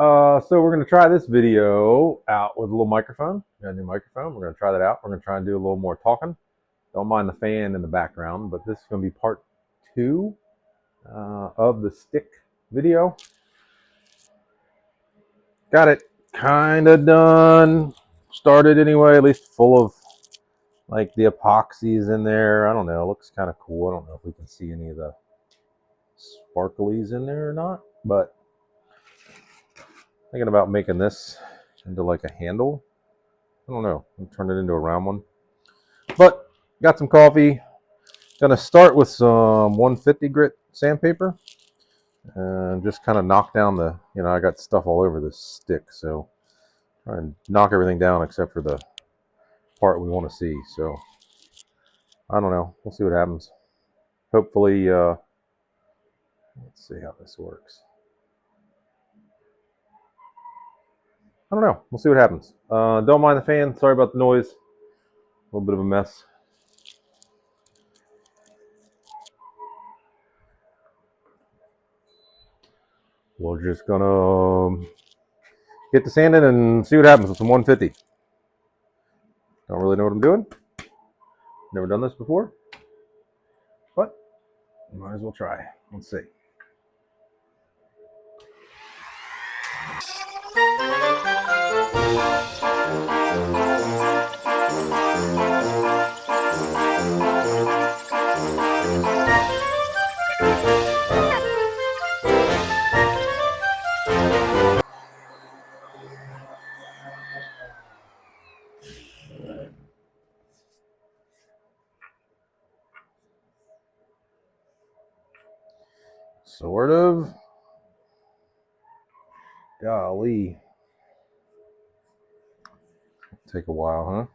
So we're going to try this video out with a little microphone. Got a new microphone. We're going to try that out. We're going to try and do a little more talking. Don't mind the fan in the background, but this is going to be part 2 of the stick video. Got it kind of done. Started anyway, at least full of like the epoxies in there. I don't know. It looks kind of cool. I don't know if we can see any of the sparklies in there or not, but thinking about making this into like a handle. I don't know. I'll turn it into a round one. But got some coffee. Gonna start with some 150 grit sandpaper and just kind of knock down the, I got stuff all over this stick, so try and knock everything down except for the part we want to see. So I don't know. We'll see what happens. Hopefully, let's see how this works. I don't know. We'll see what happens. Don't mind the fan. Sorry about the noise. A little bit of a mess. We're just gonna get the sand in and see what happens with some 150. Don't really know what I'm doing. Never done this before, but might as well try. Let's see. Sort of. Golly. Take a while, huh?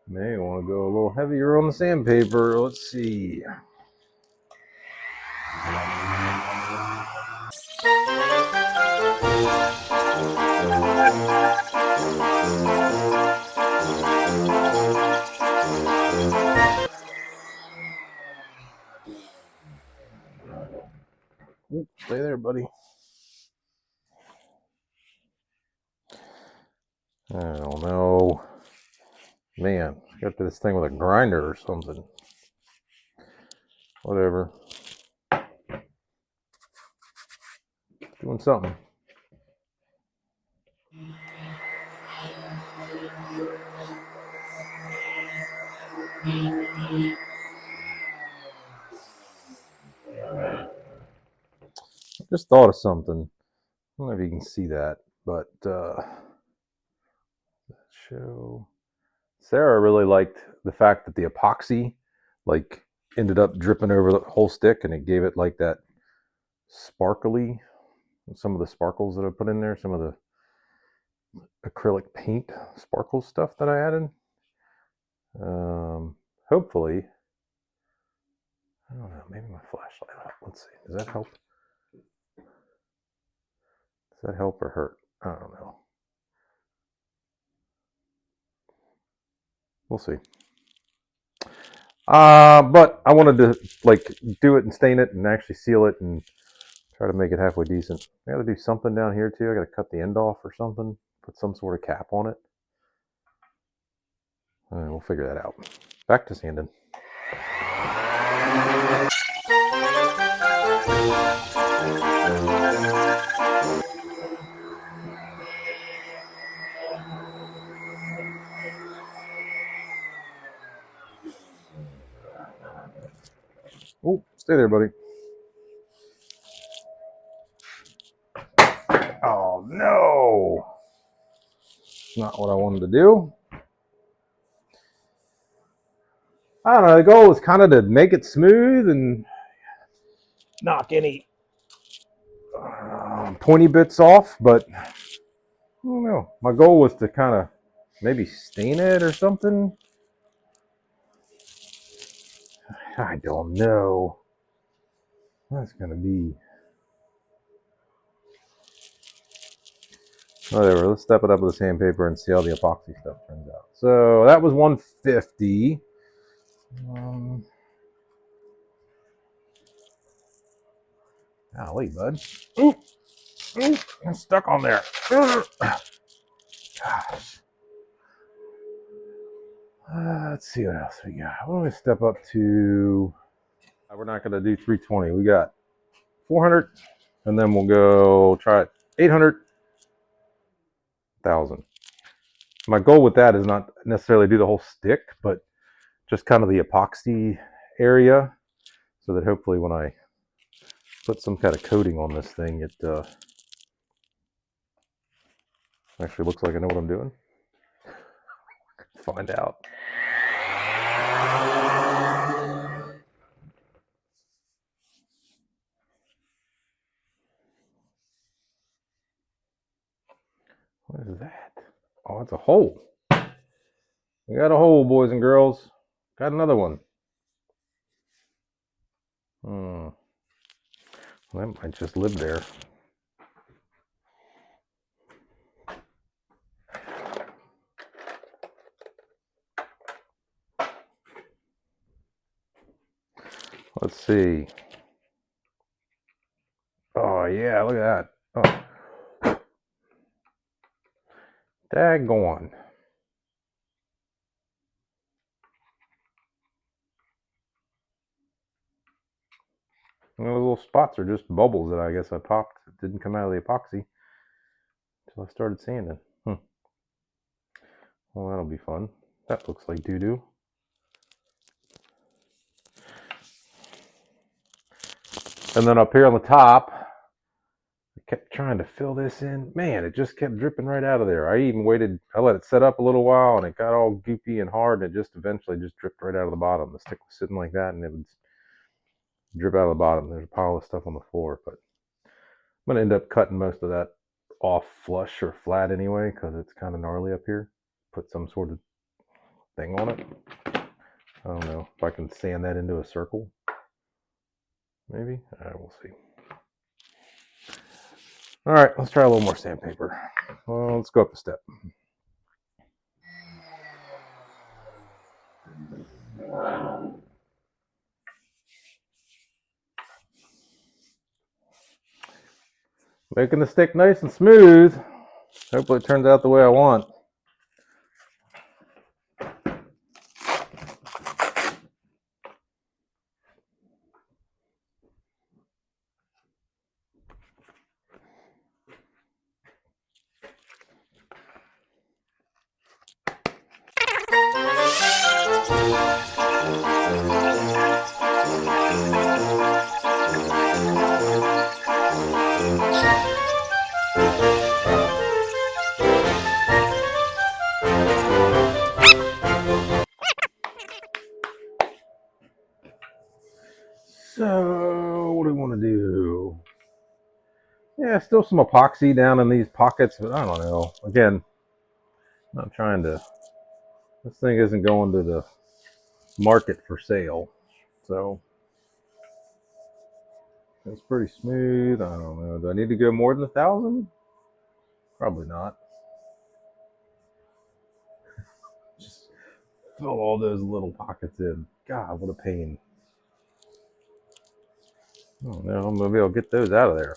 May want to go a little heavier on the sandpaper. Let's see. Ooh, stay there, buddy. I don't know. Man, got this thing with a grinder or something. Whatever. Doing something. Just thought of something. I don't know if you can see that, but show. Sarah really liked the fact that the epoxy like ended up dripping over the whole stick, and it gave it like that sparkly, some of the sparkles that I put in there, some of the acrylic paint sparkle stuff that I added. Hopefully, I don't know, maybe my flashlight. Let's see, does that help? Does that help or hurt? I don't know. We'll see. But I wanted to like do it and stain it and actually seal it and try to make it halfway decent. I got to do something down here too. I got to cut the end off or something. Put some sort of cap on it. We'll figure that out. Back to sanding. Oh, stay there, buddy. Oh, no. Not what I wanted to do. I don't know. The goal was kind of to make it smooth and knock any pointy bits off, but I don't know. My goal was to kind of maybe stain it or something. I don't know. That's going to be. Whatever, let's step it up with the sandpaper and see how the epoxy stuff turns out. So that was 150. Golly, bud. Ooh, ooh, I'm stuck on there. Gosh. Let's see what else we got. We're going to step up to. We're not going to do 320. We got 400, and then we'll go try it 800,000. My goal with that is not necessarily do the whole stick, but just kind of the epoxy area, so that hopefully when I put some kind of coating on this thing, it actually looks like I know what I'm doing. Find out. What is that? Oh, it's a hole. We got a hole, boys and girls. Got another one. Well, that might just live there. Let's see. Oh, yeah, look at that. Oh. Daggone. And those little spots are just bubbles that I guess I popped. It didn't come out of the epoxy until I started sanding. Well, that'll be fun. That looks like doo-doo. And then up here on the top, I kept trying to fill this in. Man, it just kept dripping right out of there. I even waited. I let it set up a little while, and it got all goopy and hard, and it just eventually just dripped right out of the bottom. The stick was sitting like that, and it would drip out of the bottom. There's a pile of stuff on the floor, but I'm going to end up cutting most of that off flush or flat anyway, because it's kind of gnarly up here. Put some sort of thing on it. I don't know if I can sand that into a circle. Maybe. We'll see. All right, let's try a little more sandpaper. Well, let's go up a step. Making the stick nice and smooth. Hopefully it turns out the way I want. So, what do we want to do? Yeah, still some epoxy down in these pockets, but I don't know. Again, I'm not trying to. This thing isn't going to the market for sale, so it's pretty smooth. I don't know. Do I need to go more than 1,000? Probably not. Just fill all those little pockets in. God, what a pain. I don't know. Maybe I'll get those out of there.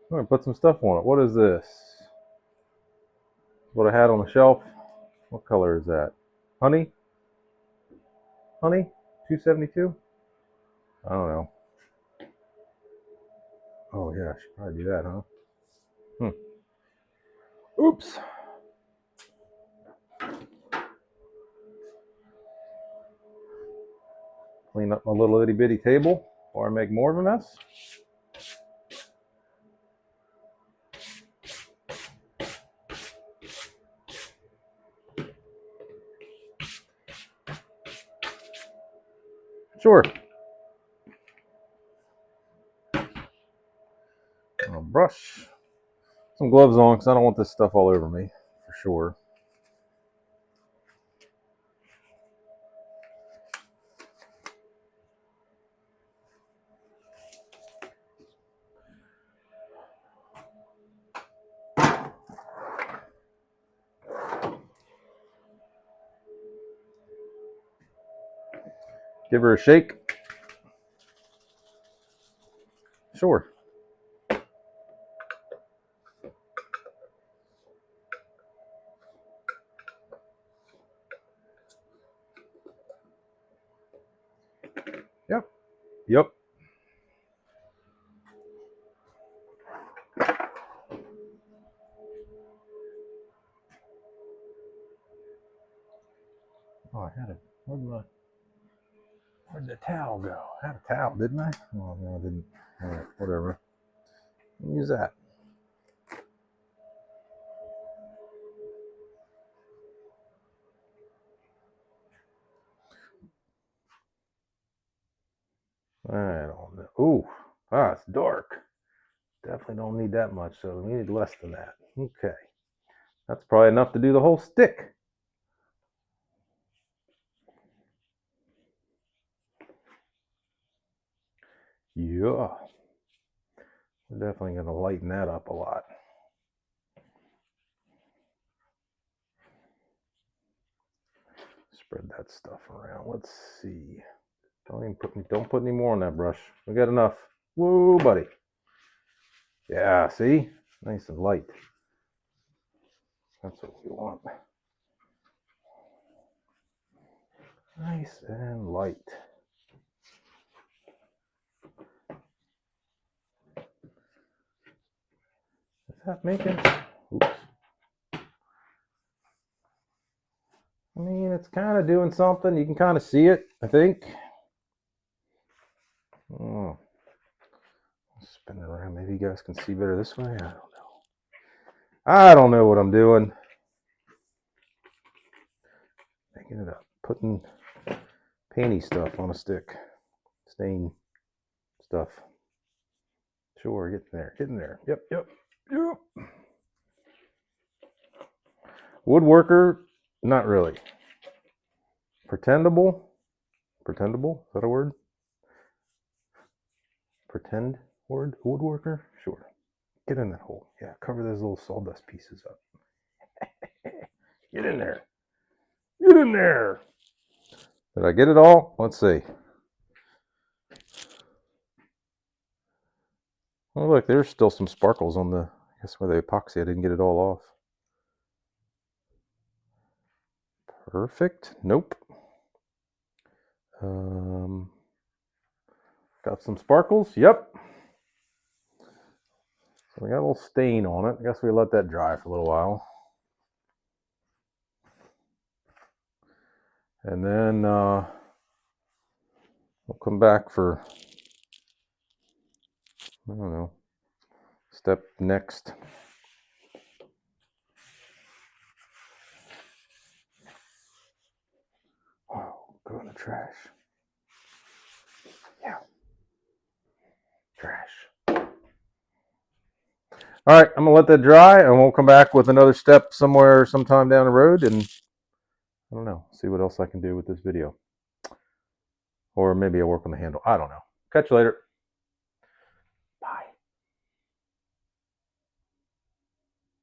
I'm gonna put some stuff on it. What is this? What I had on the shelf. What color is that? Honey? Honey? 272? I don't know. Oh yeah, I should probably do that, huh? Oops. Clean up my little itty bitty table before I make more of a mess. Sure. I'll brush some gloves on because I don't want this stuff all over me, for sure. Give her a shake. Sure. Yep. Yep. Oh, I had it. Where'd the towel go? I had a towel, didn't I? Oh, no, I didn't. All right, whatever. Use that. I don't know. Ooh, it's dark. Definitely don't need that much, so we need less than that. Okay. That's probably enough to do the whole stick. Yeah. We're definitely going to lighten that up a lot. Spread that stuff around. Let's see. Don't put any more on that brush. We got enough. Whoa, buddy. Yeah, see? Nice and light. That's what we want. Nice and light. Is that making? Oops. I mean, it's kind of doing something. You can kind of see it, I think. Oh. Spin it around. Maybe you guys can see better this way. I don't know. I don't know what I'm doing. Making it up. Putting painty stuff on a stick. Stain stuff. Sure, get in there. Get in there. Yep. Woodworker, not really. Pretendable? Pretendable? Is that a word? Pretend word? Woodworker? Sure. Get in that hole. Yeah, cover those little sawdust pieces up. Get in there. Get in there. Did I get it all? Let's see. Oh, look, there's still some sparkles on the, I guess, where the epoxy. I didn't get it all off. Perfect. Nope. Got some sparkles. Yep. So we got a little stain on it. I guess we let that dry for a little while. And then we'll come back for, I don't know, step next. Oh, go in the trash. Yeah. Trash. All right, I'm going to let that dry, and we'll come back with another step somewhere sometime down the road, and I don't know, see what else I can do with this video. Or maybe I'll work on the handle. I don't know. Catch you later.